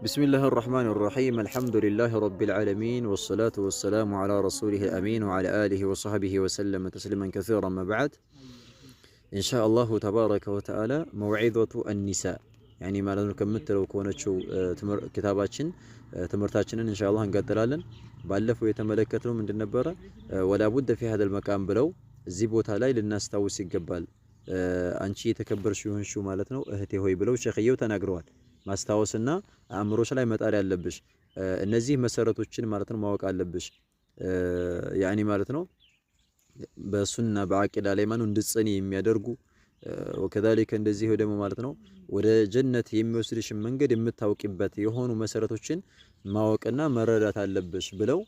بسم الله الرحمن الرحيم الحمد لله رب العالمين والصلاة والسلام على رسوله الأمين وعلى آله وصحبه وسلم تسليما كثيرا ما بعد إن شاء الله تبارك وتعالى موعظة النساء يعني ما لازم كملت لو كونتشو كتاباتشن تمرتاتشن إن شاء الله نقدرالن بألفوا يتملكتهم من النبرة ولا بد في هذا المكان بلو زيبوتا لاي للناس توسي قبال أنشي تكبر شو مالتنا اهتي هوي بلو شيخيو تناقروات ማስታወስና አእምሮሽ ላይ መጣር ያለብሽ እነዚህ መሰረቶችን ማለት ነው ማወቅ አለብሽ ያኒ ማለት ነው በሱና በአቂዳ ላይ ማኑ እንድጽኒ የሚያደርጉ ወከዛሊከ እንደዚህ ደግሞ ማለት ነው ወደ ጀነት የሚወስድሽ መንገድ የምታውቂበት የሆኑ መሰረቶችን ማወቅና መረዳት አለብሽ ብለው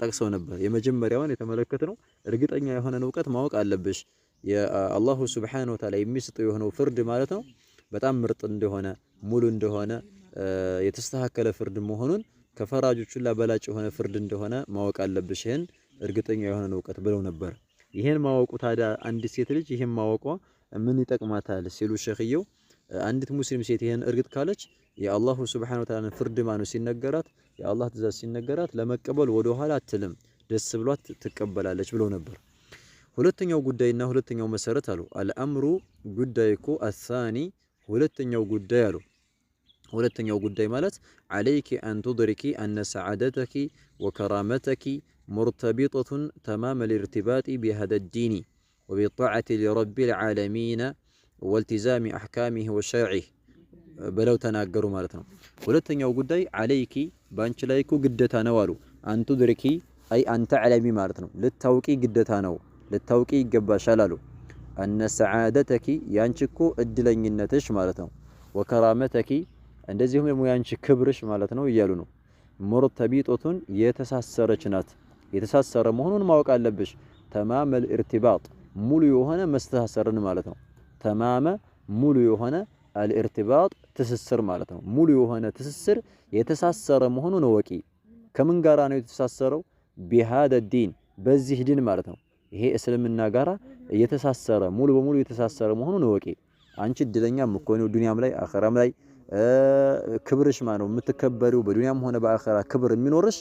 ጠቅሰው ነበር። የመጀመሪያውን የተመለከተው እርግጠኛ የሆነ ዕውቀት ማወቅ አለብሽ የአላሁ ሱብሓነሁ ወተዓላ የሚሰጠው የሆነው ፍርድ ማለት ነው በጣም ምርጥ እንደሆነ ሙሉ እንደሆነ የተስተካከለ ፍርድ መሆኑን ከፈራጆቹ በላጭ የሆነ ፍርድ እንደሆነ ማወቅ አለብሽ ይሄን እርግጠኛ የሆነ ዕውቀት ብለው ነበር። ይሄን ማወቁ ታዲያ አንድ ሴት ልጅ ይሄን ማወቋ ምን ይጠቅማታል ሲሉ ሸኺየው አንዲት ሙስሊም ሴት ይሄን እርግጥ ካለች የአላሁ ሱብሓነሁ ወተዓላ ፍርድ ማኑ ሲነገራት የአላህ ትእዛዝ ሲነገራት ለመቀበል ወደ ኋላ አትልም ደስ ብሏት ትቀበላለች ብለው ነበር። ሁለተኛው ጉዳይና ሁለተኛው መሰረት አሉ አልአምሩ ጉዳይኮ አሳኒ ሁለተኛው ጉዳይ አሉ ሁለተኛው ጉዳይ ማለት عليك أن تدركي أن سعادتك وكرامتك مرتبطة تمام الارتباط بهذا الدين وبالطاعة لرب العالمين والتزام أحكامه وشرعه بلو تناقروا مالتنا ሁለተኛው ጉዳይ عليك ባንቺ ላይ እኮ ግዴታ ነው አሉ أن تدركي أي أن تعلمي ማለት ነው ልታውቂ ግዴታ ነው ልታውቂ ይገባሻል አሉ أن سعادتك ያንቺ እኮ እድለኝነትሽ ማለት ነው ወከራመተኪ እንደዚሁም ደግሞ ያንቺ ክብርሽ ማለት ነው እያሉ ነው ሙርተቢጦቱን የተሳሰረች ናት የተሳሰረ መሆኑን ማወቅ አለብሽ ተማመ الارتباط ሙሉ የሆነ መስተሳሰርን ማለት ነው ተማመ ሙሉ የሆነ الارتباط ትስስር ማለት ነው ሙሉ የሆነ ትስስር የተሳሰረ መሆኑን ወቂ ከምን ጋራ ነው የተሳሰረው بهذا الدين በዚህ ዲን ማለት ነው ይሄ እስልምና ጋራ የተሳሰረ ሙሉ በሙሉ የተሳሰረ መሆኑን ወቂ አንቺ እድለኛ ምኮነው ዱንያም ላይ አኺራም ላይ ክብርሽ ማነው የምትከበሪው በዱንያም ሆነ በአኺራ ክብር የሚኖርሽ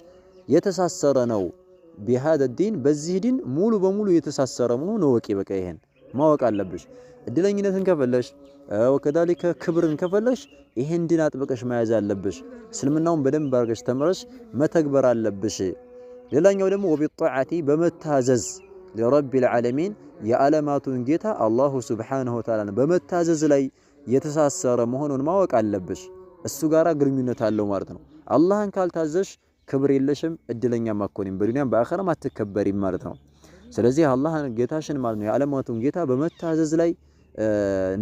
የተሳሰረ ነው بهذا الدين በዚህ ዲን ሙሉ በሙሉ የተሳሰረ መሆኑን ወቂ በቃ ይሄን ማወቅ አለብሽ እድለኝነትን ከፈለሽ ወከዳሊከ ክብርን ከፈለሽ ይሄን ዲን አጥብቀሽ መያዝ አለብሽ እስልምናውን በደንብ አርገሽ ተምረሽ መተግበር አለብሽ ሌላኛው ደግሞ ወቢጣዓቲ በመታዘዝ ለረብ العالمين የዓለማቱን ጌታ አላሁ ሱብሓነሁ ወተዓላ በመታዘዝ ላይ የተሳሰረ መሆኑን ማወቅ አለብሽ እሱ ጋራ ግንኙነት አለው ማለት ነው አላህን ካልታዘሽ ክብር የለሽም እድለኛ ማኮንም በዱንያም በአኺራም አትከበሪም ማለት ነው ስለዚህ አላህን ጌታሽን ማለት ነው የዓለማቱን ጌታ በመታዘዝ ላይ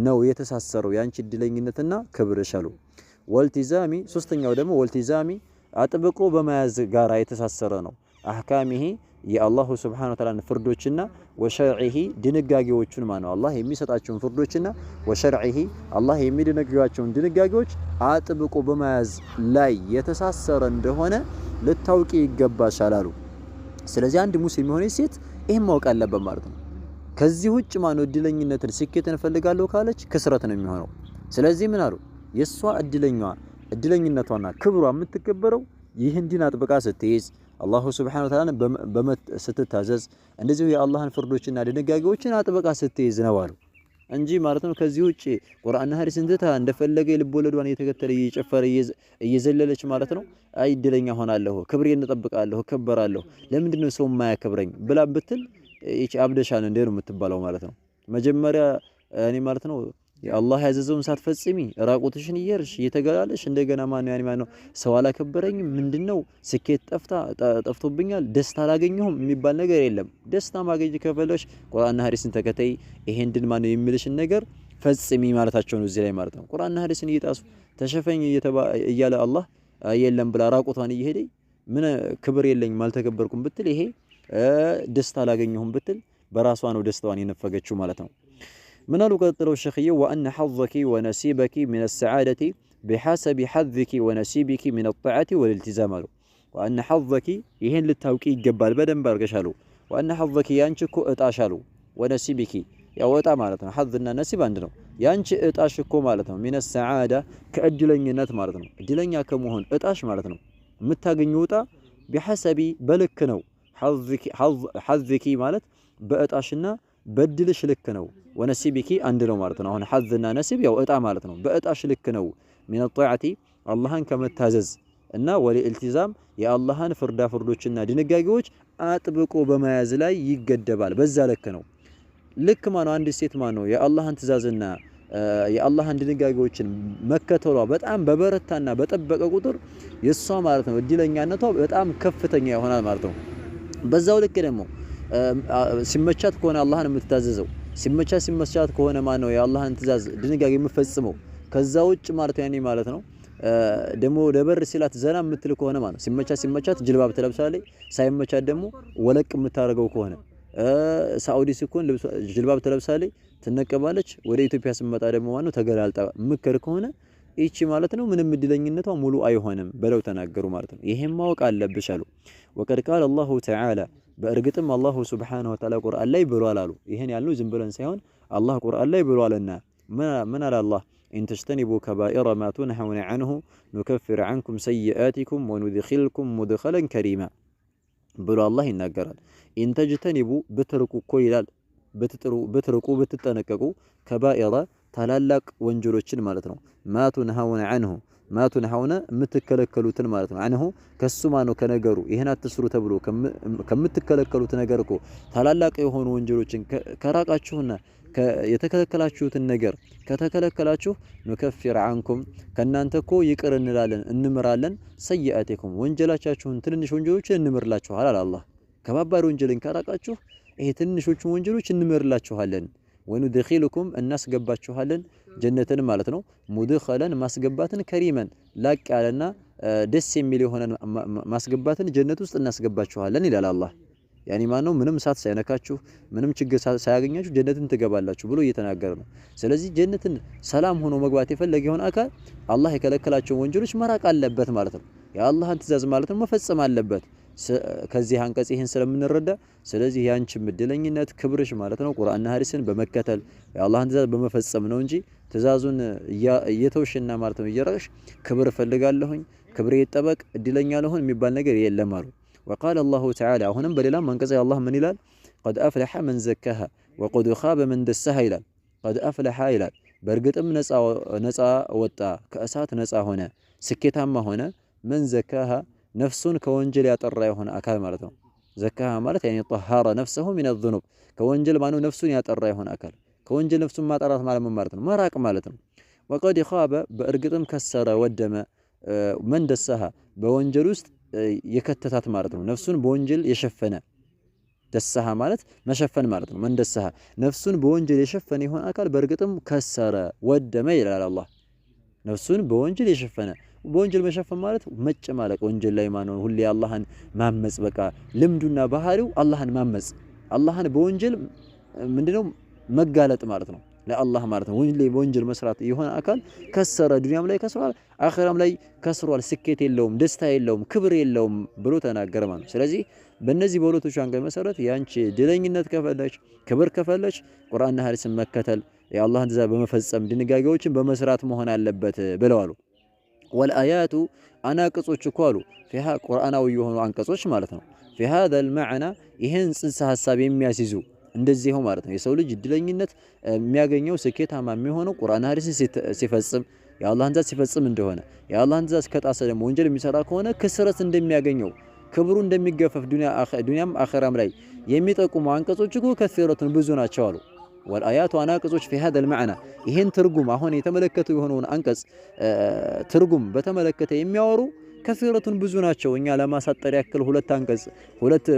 ነው የተሳሰረው ያንቺ እድለኝነትና ክብርሽ አሉ ወልቲዛሚ ሶስተኛው ደግሞ ወልቲዛሚ አጥብቆ በመያዝ ጋራ የተሳሰረ ነው አህካሚሂ የአላሁ ሱብሓነሁ ወተዓላ ፍርዶችና ወሸርዒሂ ድንጋጌዎቹን ማነው አላህ የሚሰጣቸውን ፍርዶችና ወሸርዒሂ አላህ የሚደነግጋቸውን ድንጋጌዎች አጥብቆ በመያዝ ላይ የተሳሰረ እንደሆነ ልታውቂ ይገባሻል አሉ ስለዚህ አንድ ሙስሊም የሆነች ሴት ይሄን ማወቅ አለበት ማለት ነው ከዚህ ውጭ ማነው እድለኝነትን ስኬትን ፈልጋለሁ ካለች ክስረት ነው የሚሆነው ስለዚህ ምን አሉ የሷ እድለኝነቷና ክብሯ የምትከበረው ይህን ዲን አጥብቃ ስትይዝ አላሁ ሱብሓነሁ ወተዓላ ስትታዘዝ እንደዚሁ የአላህን ፍርዶችና ድንጋጌዎችን አጥብቃ ስትይዝ ነው አሉ እንጂ ማለት ነው ከዚህ ውጪ ቁርአንና ሐዲስን ትታ እንደፈለገ ልቦለዷን እየተከተለ እየጨፈረ እየዘለለች ማለት ነው አይ እድለኛ ሆናለሁ ክብሬን እጠብቃለሁ ከበራለሁ ለምንድን ነው ሰው የማያከብረኝ ብላ ብትል እቺ አብደሻል እንደ ነው የምትባለው ማለት ነው መጀመሪያ እኔ ማለት ነው የአላህ ያዘዘውን ሳትፈጽሚ ራቁትሽን እየርሽ እየተገላለሽ እንደገና ማነው ሰው አላከበረኝም ምንድነው ስኬት ጠፍቶብኛል ደስታ አላገኘሁም የሚባል ነገር የለም ደስታ ማግኘት ከፈለሽ ቁርአንና ሐዲስን ተከታይ ይሄን ድን ማነው የሚልሽን ነገር ፈጽሚ ማለታቸው ነው እዚህ ላይ ማለት ነው ቁርአንና ሐዲስን እየጣሱ ተሸፈኝ እያለ አላህ የለም ብላ ራቁቷን እየሄደኝ ምን ክብር የለኝም አልተከበርኩም ብትል ይሄ ደስታ አላገኘሁም ብትል በራሷ ነው ደስታዋን የነፈገችው ማለት ነው من قالوا الشيخية وأن حظك ونسيبك من السعادة بحسب حظك ونسيبك من الطاعة والالتزام وأن حظك يهن للتوكيد جبال بدن برقشالو وأن حظك ينشك اتاشالو ونسيبك ያው እጣ ማለት ነው። ሐዝና ነሲብ አንድ ነው። ያንቺ እጣሽ እኮ ማለት ነው ሚነ ሰዓዳ ከእድለኝነት ማለት ነው። እድለኛ ከመሆን እጣሽ ማለት ነው የምታገኘው እጣ ቢሐሰቢ በልክ ነው። ሐዝኪ ማለት በእጣሽና በድልሽ ልክ ነው። ወነሲቢኪ አንድ ነው ማለት ነው። አሁን ሐዝና ነሲብ ያው እጣ ማለት ነው። በእጣሽ ልክ ነው። ሚነ ጧዓቲ አላህን ከመታዘዝ እና ወልኢልቲዛም የአላህን ፍርዳ ፍርዶችና ድንጋጌዎች አጥብቆ በመያዝ ላይ ይገደባል። በዛ ልክ ነው። ልክ ማነው አንድ ሴት ማነው የአላህን ትእዛዝና የአላህን ድንጋጌዎችን መከተሏ በጣም በበረታና በጠበቀ ቁጥር የሷ ማለት ነው እድለኛነቷ በጣም ከፍተኛ ይሆናል ማለት ነው። በዛው ልክ ደግሞ ሲመቻት ከሆነ አላህን የምትታዘዘው ሲመቻት ከሆነ ማነው የአላህን ትእዛዝ ድንጋጌ የምትፈጽመው ከዛ ውጭ ማለት ያኔ ማለት ነው ደግሞ ለበር ሲላት ዘና የምትል ከሆነ ማለት ሲመቻት ጅልባብ ትለብሳለች፣ ሳይመቻት ደግሞ ወለቅ የምታረገው ከሆነ ሳኡዲ ሲኮን ጅልባብ ትለብሳለች፣ ትነቀባለች። ወደ ኢትዮጵያ ስመጣ ደግሞ ማነው ተገላልጣ ምክር ከሆነ ይቺ ማለት ነው ምንም እድለኝነቷ ሙሉ አይሆንም ብለው ተናገሩ ማለት ነው። ይሄን ማወቅ አለብሽ አሉ። ወቀድ ቃል አላሁ ተዓላ በእርግጥም አላሁ ሱብሓነሁ ወተዓላ ቁርአን ላይ ብሏል አሉ። ይሄን ያልነው ዝም ብለን ሳይሆን አላህ ቁርአን ላይ ብሏልና ምን አለ አላህ ኢን ተጅተኒቡ ከባኢረ ማ ቱንሀውነ ዐንሁ ኑከፍር ዐንኩም ሰይአቲኩም ወኑድኺልኩም ሙድኸለን ከሪማ ብሎ አላህ ይናገራል። ኢን ተጅተኒቡ ብትርቁ እኮ ይላል ብትርቁ ብትጠነቀቁ ከባኢረ ታላላቅ ወንጀሎችን ማለት ነው ማቱንሀውነ ዐንሁ ማቱንሀውነ የምትከለከሉትን ማለት ነው ዐንሁ ከሱ ማነው ከነገሩ ይሄን አትስሩ ተብሎ ከምትከለከሉት ነገር እኮ ታላላቅ የሆኑ ወንጀሎችን ከራቃችሁና የተከለከላችሁትን ነገር ከተከለከላችሁ ኑከፊር ዐንኩም ከናንተ እኮ ይቅር እንላለን እንምራለን ሰይአቲኩም ወንጀላቻችሁን ትንንሽ ወንጀሎችን እንምርላችኋል አለ አላህ። ከባባድ ወንጀልን ከራቃችሁ ይሄ ትንሾቹን ወንጀሎች እንምርላችኋለን። ወኑድኺሉኩም እናስገባችኋለን ጀነትን ማለት ነው። ሙድኸለን ማስገባትን ከሪመን ላቅ ያለና ደስ የሚል የሆነ ማስገባትን ጀነት ውስጥ እናስገባችኋለን ይላል አላህ። ያኒ ማነው ምንም ሳት ሳይነካችሁ ምንም ችግር ሳያገኛችሁ ጀነትን ትገባላችሁ ብሎ እየተናገረ ነው። ስለዚህ ጀነትን ሰላም ሆኖ መግባት የፈለገ የሆነ አካል አላህ የከለከላቸውን ወንጀሎች መራቅ አለበት ማለት ነው። የአላህን ትእዛዝ ማለት ነው መፈጸም አለበት። ከዚህ አንቀጽ ይሄን ስለምንረዳ ስለዚህ ያንቺም እድለኝነት ክብርሽ ማለት ነው ቁርአንና ሐዲስን በመከተል የአላህን ትእዛዝ በመፈጸም ነው እንጂ ትእዛዙን እየተውሽና ማለት ነው እየራቅሽ ክብር ፈልጋለሁኝ ክብሬ ይጠበቅ እድለኛ ለሆን የሚባል ነገር የለም አሉ። وقال الله تعالى አሁንም በሌላም አንቀጽ አላህ ምን ይላል? قد أفلح من زكاها وقد خاب من دسها ይላል። قد أفلح ይላል በእርግጥም ነፃ ወጣ ከእሳት ነፃ ሆነ ስኬታማ ሆነ من زكاها ነፍሱን ከወንጀል ያጠራ የሆነ አካል ማለት ነው። ዘካሃ ማለት ያኔ طهر نفسه من الذنوب ከወንጀል ማነው ነፍሱን ያጠራ የሆነ አካል ከወንጀል ነፍሱን ማጠራት ማለት ምን ማለት ነው? መራቅ ማለት ነው። وقد خاب በእርግጥም ከሰረ ወደመ من دسها በወንጀል ውስጥ የከተታት ማለት ነው። ነፍሱን በወንጀል የሸፈነ ደሰሃ ማለት መሸፈን ማለት ነው። من دسها ነፍሱን በወንጀል የሸፈነ የሆነ አካል በእርግጥም ከሰረ ወደመ ይላል አላህ። ነፍሱን በወንጀል የሸፈነ በወንጀል መሸፈን ማለት መጨማለቅ ወንጀል ላይ ማነው ሁሌ አላህን ማመጽ በቃ ልምዱና ባህሪው አላህን ማመጽ አላህን በወንጀል ምንድነው መጋለጥ ማለት ነው ለአላህ ማለት ነው። በወንጀል መስራት የሆነ አካል ከሰረ ዱንያም ላይ ከስሯል አኺራም ላይ ከስሯል። ስኬት የለውም ደስታ የለውም ክብር የለውም ብሎ ተናገረ ማለት ነው። ስለዚህ በእነዚህ በሁለቶቹ አንቀጽ መሰረት ያንቺ ድለኝነት ከፈለች ክብር ከፈለች ቁርአንና ሐዲስን መከተል የአላህን ትእዛዝ በመፈጸም ድንጋጌዎችን በመስራት መሆን አለበት ብለዋል። ወልአያቱ አናቅጾች እኮ አሉ ፊሃ ቁርአናዊ የሆኑ አንቀጾች ማለት ነው። في هذا المعنى ይሄን ጽንሰ ሐሳብ የሚያስይዙ እንደዚህ ነው ማለት ነው። የሰው ልጅ እድለኝነት የሚያገኘው ስኬታማ የሚሆነው ቁርአን ሐዲስን ሲፈጽም የአላህን ትእዛዝ ሲፈጽም እንደሆነ የአላህን ትእዛዝ ከጣሰ ደግሞ ወንጀል የሚሰራ ከሆነ ክስረት እንደሚያገኘው ክብሩ እንደሚገፈፍ ዱንያም አኺራም ላይ የሚጠቁሙ አንቀጾች እኮ ከثيرቱን ብዙ ናቸው አሉ። والآيات አናቅጾች في هذا المعنى ይሄን ትርጉም አሁን የተመለከቱ የሆነውን አንቀጽ ትርጉም በተመለከተ የሚያወሩ ከثيرቱን ብዙ ናቸው። እኛ ለማሳጠር ያክል ሁለት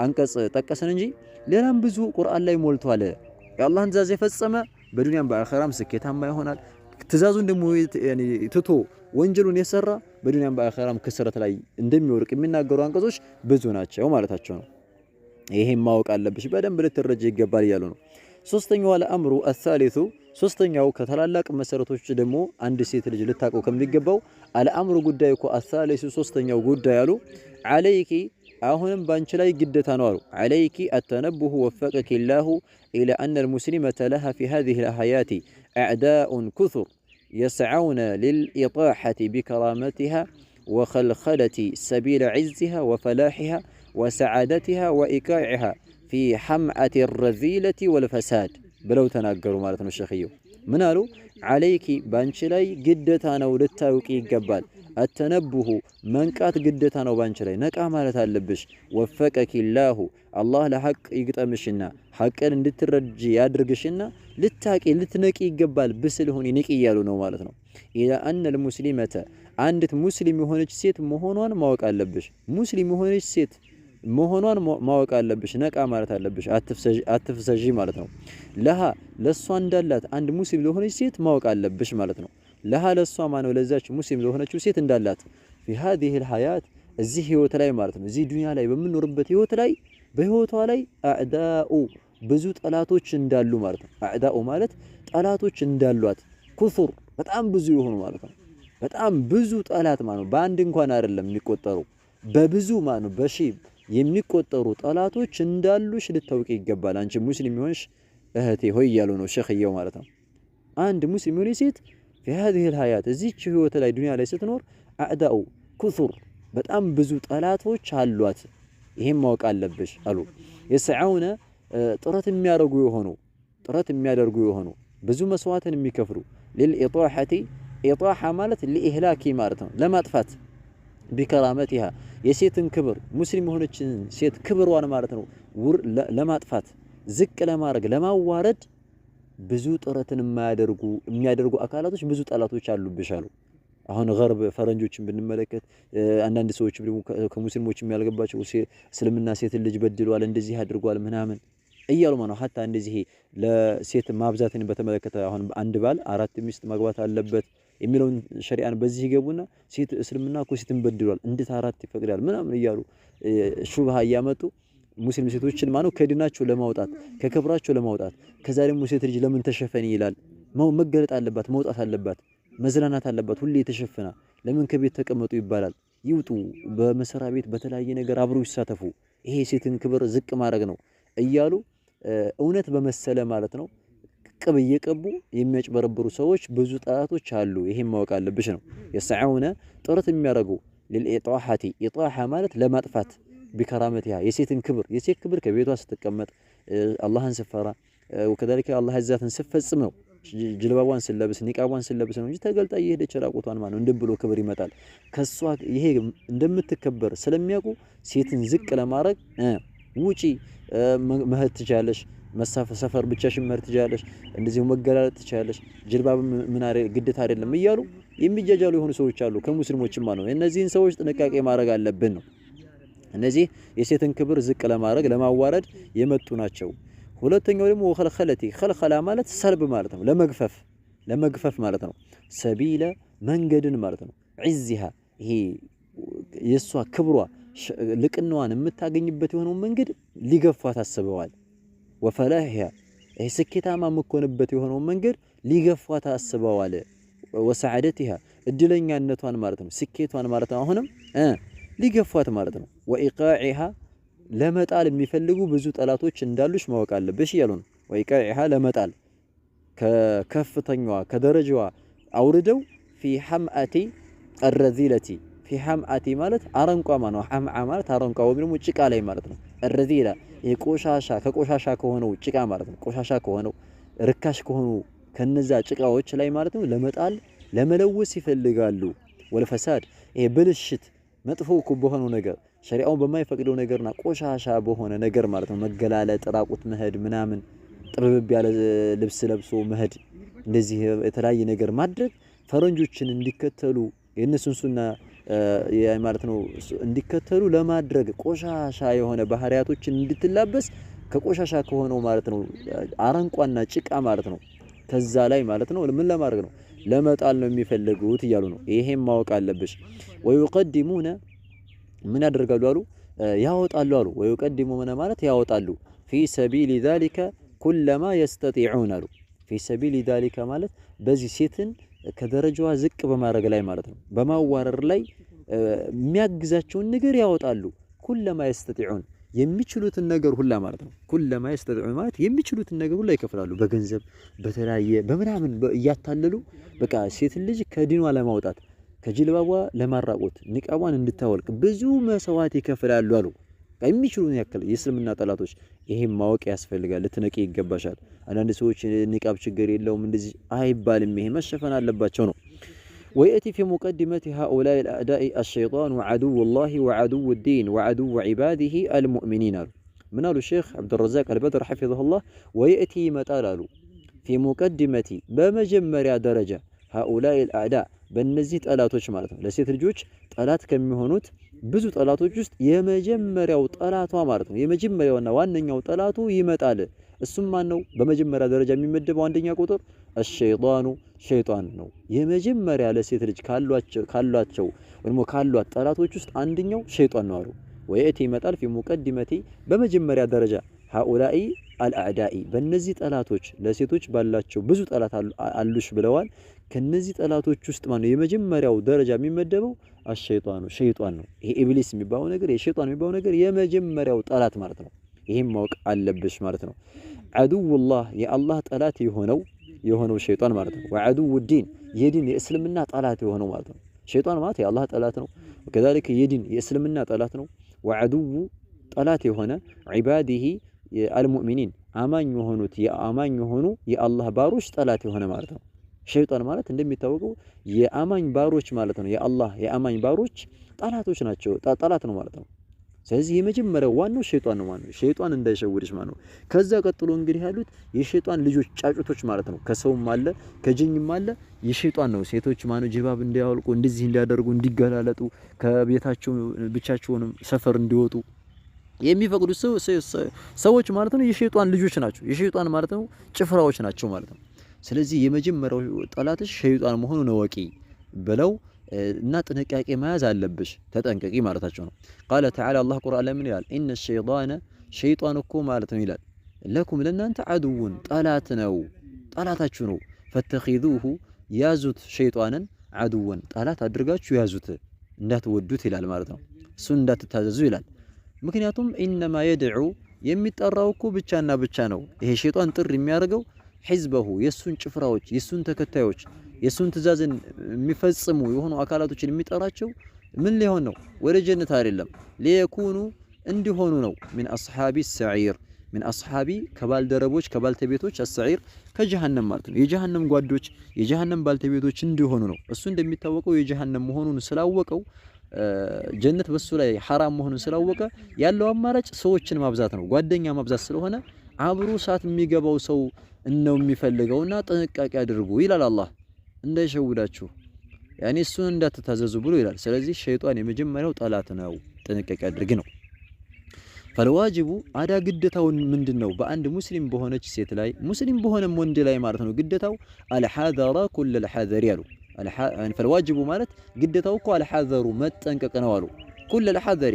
አንቀጽ ጠቀስን እንጂ ሌላም ብዙ ቁርአን ላይ ሞልቷል። የአላህን ትእዛዝ የፈጸመ በዱንያም በአኺራም ስኬታማ ይሆናል። ትእዛዙን ደግሞ ትቶ ወንጀሉን የሰራ በዱንያም በአኺራም ክስረት ላይ እንደሚወርቅ የሚናገሩ አንቀጾች ብዙ ናቸው ማለታቸው ነው። ይሄን ማወቅ አለብሽ በደንብ ልትረጂ ይገባል እያሉ ነው። ሶስተኛው አልአምሩ الثالث ሶስተኛው ከተላላቅ መሰረቶች ደግሞ አንድ ሴት ልጅ ልታቀው ከሚገባው አልአምሩ ጉዳይ እኮ الثالث ሶስተኛው ጉዳይ አሉ عليك አሁንም ባንቺ ላይ ግዴታ ነው አሉ عليك التنبه وفقك الله إلى أن المسلمة لها في هذه الحياة أعداء كثر يسعون للإطاحة بكرامتها وخلخلة سبيل عزها وفلاحها وسعادتها وإيقاعها في حمأة الرذيلة والفساد بلو تناقروا مالتنا الشيخيو منالو عليك بانش لاي قدتانا ولتاوكي قبال التنبه منكات قدتانا وبانش لاي نكا مالتا اللبش وفقك الله لحق يقتمشنا حقا لترجي يادرقشنا لتاكي لتنكي قبال بسلهوني نكي يالونا مالتنا إلى أن المسلمة عندت مسلم يهونج سيت مهونوان ማወቅ አለብሽ ሙስሊም የሆነች ሴት መሆኗን ማወቅ አለብሽ ነቃ ማለት አለብሽ አትፍሰጂ ማለት ነው ለሃ ለሷ እንዳላት አንድ ሙስሊም ለሆነች ሴት ማወቅ አለብሽ ማለት ነው ለሃ ለሷ ማነው ለዛች ሙስሊም ለሆነችው ሴት እንዳላት في هذه الحياة እዚህ ህይወት ላይ ማለት ነው እዚህ ዱንያ ላይ በምንኖርበት ህይወት ላይ በህይወቷ ላይ አዕዳኡ ብዙ ጠላቶች እንዳሉ ማለት ነው አዕዳኡ ማለት ጠላቶች እንዳሏት ኩሱር በጣም ብዙ ይሆኑ ማለት ነው በጣም ብዙ ጠላት ማለት ነው በአንድ እንኳን አይደለም የሚቆጠሩ በብዙ ማለት ነው በሺ የሚቆጠሩ ጠላቶች እንዳሉሽ ልታውቂ ይገባል አንቺ ሙስሊም ይሆንሽ እህቴ ሆይ ያሉ ነው ሸኽየው ማለት ነው አንድ ሙስሊም ሆነ ሴት في هذه الحياة እዚች ህይወት ላይ ዱንያ ላይ ስትኖር አዕዳኡ ኩሱር በጣም ብዙ ጠላቶች አሏት ይሄን ማወቅ አለብሽ አሉ የሰዓውነ ጥረት የሚያደርጉ የሆኑ ብዙ መስዋዕትን የሚከፍሉ للإطاحة إطاحة مالت لإهلاكي مارتهم لما طفت بكرامتها يسيتن كبر مسلم هونچن سيت كبر وانا مارتنو لما طفت زق لما رق لما وارد ብዙ ጥረትን የሚያደርጉ አካላቶች ብዙ ጠላቶች አሉብሽ አሉ አሁን ገርብ ፈረንጆችን ብንመለከት አንዳንድ ሰዎች ደግሞ ከሙስሊሞች የሚያልገባቸው እስልምና ሴት ልጅ በድሏል እንደዚህ አድርጓል ምናምን እያሉ ማለት ሀታ እንደዚህ ለሴት ማብዛትን በተመለከተ አሁን አንድ ባል 4 ሚስት ማግባት አለበት የሚለውን ሸሪዓን በዚህ ይገቡና ሴት እስልምና እኮ ሴትን በድሏል እንዴት 4 ይፈቅዳል ምናምን እያሉ ሹብሃ ያመጡ ሙስሊም ሴቶችን ማነው ከዲናቸው ለማውጣት ከክብራቸው ለማውጣት ከዛ ደግሞ ሴት ልጅ ለምን ተሸፈኒ ይላል መገለጥ አለባት መውጣት አለባት መዝናናት አለባት ሁሌ ተሸፈና ለምን ከቤት ተቀመጡ ይባላል ይውጡ በመሰራ ቤት በተለያየ ነገር አብረው ይሳተፉ ይሄ ሴትን ክብር ዝቅ ማድረግ ነው እያሉ እውነት በመሰለ ማለት ነው ቅብ እየቀቡ የሚያጭበረብሩ ሰዎች ብዙ ጠላቶች አሉ ይሄን ማወቅ አለብሽ ነው የሰዓውነ ጥረት የሚያደርጉ ለልኢጣሐቲ ኢጣሐ ማለት ለማጥፋት بكرامتها የሴትን ክብር ከቤቷ ስትቀመጥ አላህን ስፈራ وكذلك الله عزاتን ስፈጽም ነው ጅልባቧን ስለብስ ኒቃቧን ስለብስ ነው እንጂ ተገልጣ እየሄደች ራቁቷን ማለት ነው እንደብሎ ክብር ይመጣል ከሷ ይሄ እንደምትከበር ስለሚያውቁ ሴትን ዝቅ ለማድረግ ውጪ መህት ትቻለሽ ሰፈር ብቻሽን መህት ትቻለሽ እንደዚህ መገላለጥ ትቻለሽ ጅልባብ ምን አረ ግዴታ አይደለም እያሉ የሚጃጃሉ የሆኑ ሰዎች አሉ ከሙስሊሞችም ማለት ነው እነዚህን ሰዎች ጥንቃቄ ማድረግ አለብን ነው እነዚህ የሴትን ክብር ዝቅ ለማድረግ ለማዋረድ የመጡ ናቸው ሁለተኛው ደግሞ ኸልኸላ ማለት ሰልብ ማለት ነው ለመግፈፍ ማለት ነው ሰቢለ መንገድን ማለት ነው ዒዝሃ ይሄ የሷ ክብሯ ልቅናዋን የምታገኝበት የሆነው መንገድ ሊገፋት አስበዋል ወፈላሂያ ይሄ ስኬታማ የምትሆንበት የሆነው መንገድ ሊገፋት አስበዋል ወሰዓደቲሃ እድለኛነቷን ማለት ነው ስኬቷን ማለት ነው አሁንም ሊገፋት ማለት ነው ወኢቃዒሃ ለመጣል የሚፈልጉ ብዙ ጠላቶች እንዳሉሽ ማወቅ አለብሽ ይላሉ ወኢቃዒሃ ለመጣል ከከፍተኛዋ ከደረጃዋ አውርደው في حمأة الرذيلة في حمأة ማለት አረንቋ ማለት حمأ ማለት አረንቋ ወይም ጭቃ ላይ ማለት ነው الرذيلة የቆሻሻ ከቆሻሻ ከሆነው ጭቃ ማለት ነው ቆሻሻ ከሆነው ርካሽ ከሆኑ ከነዛ ጭቃዎች ላይ ማለት ነው ለመጣል ለመለወስ ይፈልጋሉ ወልፈሳድ ይሄ ብልሽት መጥፎ በሆነው ነገር ሸሪዓው በማይፈቅደው ነገርና ቆሻሻ በሆነ ነገር ማለት ነው መገላለጥ ራቁት መሄድ ምናምን ጥብብ ያለ ልብስ ለብሶ መሄድ እንደዚህ የተለያየ ነገር ማድረግ ፈረንጆችን እንዲከተሉ የነሱን ሱና ማለት ነው እንዲከተሉ ለማድረግ ቆሻሻ የሆነ ባህሪያቶችን እንድትላበስ ከቆሻሻ ከሆነው ማለት ነው አረንቋና ጭቃ ማለት ነው ከዛ ላይ ማለት ነው ምን ለማድረግ ነው ለመጣል ነው የሚፈልጉት ይያሉ ነው ይሄን ማወቅ አለብሽ ወይቀድሙና ምን ያደርጋሉ አሉ ያወጣሉ አሉ ወይቀድሙና ማለት ያወጣሉ في سبيل ذلك كل ما يستطيعون አሉ في سبيل ذلك ማለት በዚህ ሴትን ከደረጃዋ ዝቅ በማድረግ ላይ ማለት ነው በማዋረር ላይ የሚያግዛቸውን ነገር ያወጣሉ ኩለማ የስተጢዑን የሚችሉትን ነገር ሁላ ማለት ነው። ኩለማ የስተጢዑን ማለት የሚችሉትን ነገር ሁላ ይከፍላሉ። በገንዘብ በተለያየ በምናምን እያታለሉ በቃ ሴት ልጅ ከዲኗ ለማውጣት ከጅልባቧ ለማራቆት ኒቃቧን እንድታወልቅ ብዙ መስዋዕት ይከፍላሉ አሉ። የሚችሉን ያክል የእስልምና ጠላቶች። ይሄን ማወቅ ያስፈልጋል። ልትነቂ ይገባሻል። አንዳንድ ሰዎች ኒቃብ ችግር የለውም እንደዚህ አይባልም። ይሄ መሸፈን አለባቸው ነው። ويأتي في مقدمة هؤلاء الأعداء الشيطان وعدو الله وعدو الدين وعدو عباده المؤمنين. من قال الشيخ عبد الرزاق البدر حفظه الله ويأتي متالالو في مقدمة بمجمريا درجة هؤلاء الأعداء በእነዚህ ጠላቶች ማለት ነው። ለሴት ልጆች ጠላት ከሚሆኑት ብዙ ጠላቶች ውስጥ የመጀመሪያው ጠላቷ ማለት ነው። የመጀመሪያውና ዋነኛው ጠላቱ ይመጣል። እሱም ማን ነው? በመጀመሪያ ደረጃ የሚመደበው አንደኛ ቁጥር الشيطان ሸይጣን ነው። የመጀመሪያ ለሴት ልጅ ካሏቸው ወይም ካሏት ጠላቶች ውስጥ አንደኛው ሸይጣን ነው አሉ። ወይእቲ ይመጣል في مقدمة በመጀመሪያ ደረጃ هؤلاء الأعداء በእነዚህ ጠላቶች ለሴቶች ባላቸው ብዙ ጠላት አሉሽ ብለዋል። ከነዚህ ጠላቶች ውስጥ ማነው የመጀመሪያው ደረጃ የሚመደበው? አሸይጣኑ ሸይጣን ነው። ይሄ ኢብሊስ የሚባለው ነገር የሸይጣን የሚባለው ነገር የመጀመሪያው ጠላት ማለት ነው። ይሄን ማወቅ አለብሽ ማለት ነው። አዱውላህ የአላህ ጠላት የሆነው ሸይጣን ማለት ነው። ወአዱው ዲን የዲን የእስልምና ጠላት የሆነው ማለት ነው። ሸይጣን ማለት የአላህ ጠላት ነው። ወከዛሊክ የዲን የእስልምና ጠላት ነው። ወአዱው ጠላት የሆነ ዒባዲሂ አልሙእሚኒን አማኝ የሆኑ የአላህ ባሮች ጠላት የሆነ ማለት ነው። ሸይጣን ማለት እንደሚታወቀው የአማኝ ባሮች ማለት ነው። የአላህ የአማኝ ባሮች ጠላቶች ናቸው፣ ጠላት ነው ማለት ነው። ስለዚህ የመጀመሪያው ዋናው ሸይጣን ነው ማለት ነው። ሸይጣን እንዳይሸውድሽ ማለት ነው። ከዛ ቀጥሎ እንግዲህ ያሉት የሸይጣን ልጆች ጫጩቶች ማለት ነው። ከሰውም አለ ከጅኝም አለ የሸይጣን ነው። ሴቶች ማለት ጅባብ እንዲያወልቁ እንደዚህ እንዲያደርጉ እንዲገላለጡ ከቤታቸው ብቻቸውንም ሰፈር እንዲወጡ የሚፈቅዱ ሰዎች ማለት ነው የሸይጣን ልጆች ናቸው። የሸይጣን ማለት ነው ጭፍራዎች ናቸው ማለት ነው። ስለዚህ የመጀመሪያው ጠላትሽ ሸይጣን መሆኑን ወቂ ብለው እና ጥንቃቄ መያዝ አለብሽ፣ ተጠንቀቂ ማለታቸው ነው። ቃለ ተዓላ አላህ ቁርአን ላይ ምን ይላል? ኢነ ሸይጣነ ሸይጣን እኮ ማለት ነው ይላል ለኩም ለእናንተ አድውን ጠላት ነው፣ ጠላታችሁ ነው። ፈተኺዙሁ ያዙት፣ ሸይጣንን አድወን ጠላት አድርጋችሁ ያዙት፣ እንዳትወዱት ይላል ማለት ነው። እሱን እንዳትታዘዙ ይላል። ምክንያቱም ኢነማ የድዑ የሚጠራው እኮ ብቻና ብቻ ነው። ይሄ ሸይጣን ጥሪ የሚያደርገው ሒዝበሁ የሱን ጭፍራዎች የሱን ተከታዮች የሱን ትእዛዝን የሚፈጽሙ የሆኑ አካላቶችን የሚጠራቸው ምን ሊሆን ነው? ወደ ጀነት አይደለም፣ ሊየኩኑ እንዲሆኑ ነው። ሚን አስሓቢ ሰዒር ሚን አስሓቢ ከባልደረቦች ከባልተቤቶች አሰዒር ከጀሃነም ማለት ነው። የጀሃነም ጓዶች የጀሃነም ባልተቤቶች እንዲሆኑ ነው። እሱ እንደሚታወቀው የጀሃነም መሆኑን ስላወቀው ጀነት በሱ ላይ ሐራም መሆኑን ስላወቀ ያለው አማራጭ ሰዎችን ማብዛት ነው። ጓደኛ ማብዛት ስለሆነ አብሮ ሰዓት የሚገባው ሰው ነው የሚፈልገውና ጥንቃቄ አድርጉ ይላል አላህ። እንዳይሸውዳችሁ ያኔ እሱን እንዳትታዘዙ ብሎ ይላል። ስለዚህ ሸይጣን የመጀመሪያው ጠላት ነው፣ ጥንቃቄ አድርግ ነው። ፈልዋጅቡ አዳ ግዴታው ምንድነው? በአንድ ሙስሊም በሆነች ሴት ላይ ሙስሊም በሆነም ወንድ ላይ ማለት ነው ግዴታው አልሐዘራ ኩለል ሐዘር ያሉ ፈልዋጅቡ ማለት ግዴታው እኮ አልሐዘሩ መጠንቀቅ ነው አሉ። ኩለል ሐዘሪ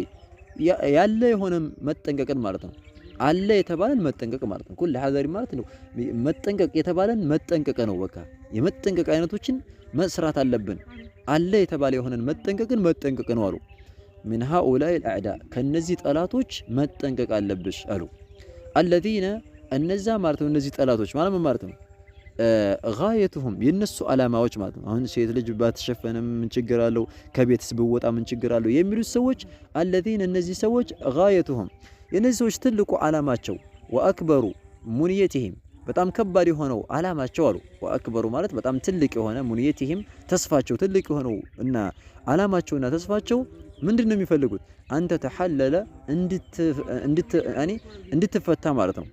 ያለ የሆነ መጠንቀቅን ማለት ነው። አለ የተባለን መጠንቀቅ ማለት ነው። ኩል ሐዘሪ ማለት ነው መጠንቀቅ የተባለን መጠንቀቅ ነው። በቃ የመጠንቀቅ አይነቶችን መስራት አለብን። አለ የተባለ የሆነን መጠንቀቅን መጠንቀቅ ነው አሉ። من هؤلاء الأعداء ከነዚህ ጠላቶች መጠንቀቅ አለብሽ አሉ። الذين እነዛ ማለት ነው እነዚህ ጠላቶች ማለት ምን ማለት ነው? ጋየቱሁም የነሱ አላማዎች ማለት ነው። አሁን ሴት ልጅ ባትሸፈንም ምን ችግር አለው? ከቤትስ ብወጣ ምን ችግር አለው? የሚሉት ሰዎች الذين እነዚህ ሰዎች ጋየቱሁም የነዚህ ሰዎች ትልቁ አላማቸው ወአክበሩ ሙንየቲሂም በጣም ከባድ የሆነው አላማቸው አሉ። ወአክበሩ ማለት በጣም ትልቅ የሆነ ሙንየቲሂም ተስፋቸው ትልቅ የሆነው እና አላማቸውና ተስፋቸው ምንድነው የሚፈልጉት? አንተ ተሐለለ እንድትፈታ ማለት ነው።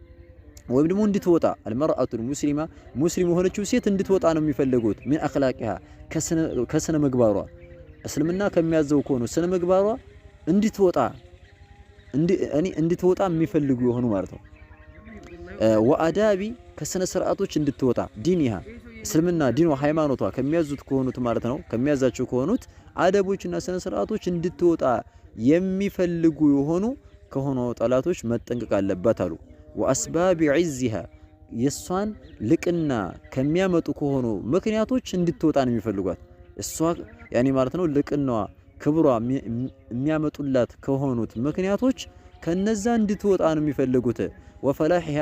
ወይም ደግሞ እንድትወጣ አልመርአቱል ሙስሊማ ሙስሊም የሆነችው ሴት እንድትወጣ ነው የሚፈልጉት። ምን አኽላቂሃ ከስነ ምግባሯ እስልምና ከሚያዘው ከሆነ ስነ ምግባሯ እንድትወጣ የሚፈልጉ የሆኑ ማለት ነው። ወአዳቢ ከስነ ስርዓቶች እንድትወጣ ዲኒሃ እስልምና ዲኑ ሃይማኖቷ ከሚያዙት ከሆኑት ማለት ነው ከሚያዛቸው ከሆኑት አደቦችና ስነ ስርዓቶች እንድትወጣ የሚፈልጉ የሆኑ ከሆኑ ጠላቶች መጠንቀቅ አለባት አሉ። ወአስባብ ዒዝሃ የሷን ልቅና ከሚያመጡ ከሆኑ ምክንያቶች እንድትወጣ ነው የሚፈልጓት። እሷ ያኔ ማለት ነው ልቅናዋ ክብሯ የሚያመጡላት ከሆኑት ምክንያቶች ከነዛ እንድትወጣ ነው የሚፈልጉት። ወፈላሂሃ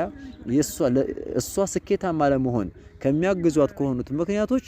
እሷ ስኬታማ ለመሆን ከሚያግዟት ከሆኑት ምክንያቶች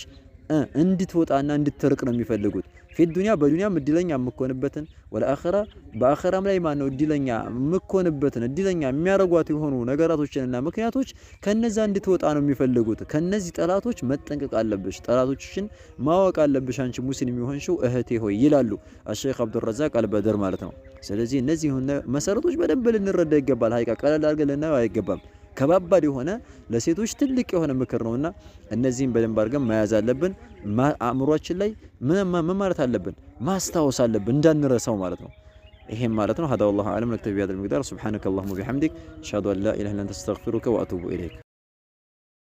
እንድትወጣና እንድትርቅ ነው የሚፈልጉት። ፊዱንያ በዱንያም እድለኛ የምትሆንበትን ወለአኺራ በአኺራም ላይ ማነው እድለኛ የምትሆንበትን እድለኛ የሚያረጓት የሆኑ ነገራቶችንና ምክንያቶች ከነዛ እንድትወጣ ነው የሚፈልጉት። ከነዚህ ጠላቶች መጠንቀቅ አለብሽ፣ ጠላቶችሽን ማወቅ አለብሽ አንቺ ሙስሊም የሆንሽው እህቴ ሆይ ይላሉ አሸይኽ አብዱረዛቅ አልበድር ማለት ነው። ስለዚህ እነዚህ መሰረቶች በደንብ ልንረዳ ይገባል። ሀቂቃ ቀለል አድርገን ልናየው አይገባም። ከባባድ የሆነ ለሴቶች ትልቅ የሆነ ምክር ነውና እነዚህን በደንብ አድርገን መያዝ አለብን። አእምሯችን ላይ ምን ማለት አለብን? ማስታወስ አለብን እንዳንረሳው ማለት ነው። ይሄም ማለት ነው። هذا والله اعلم نكتفي بهذا المقدار سبحانك اللهم وبحمدك اشهد ان لا اله الا انت استغفرك واتوب اليك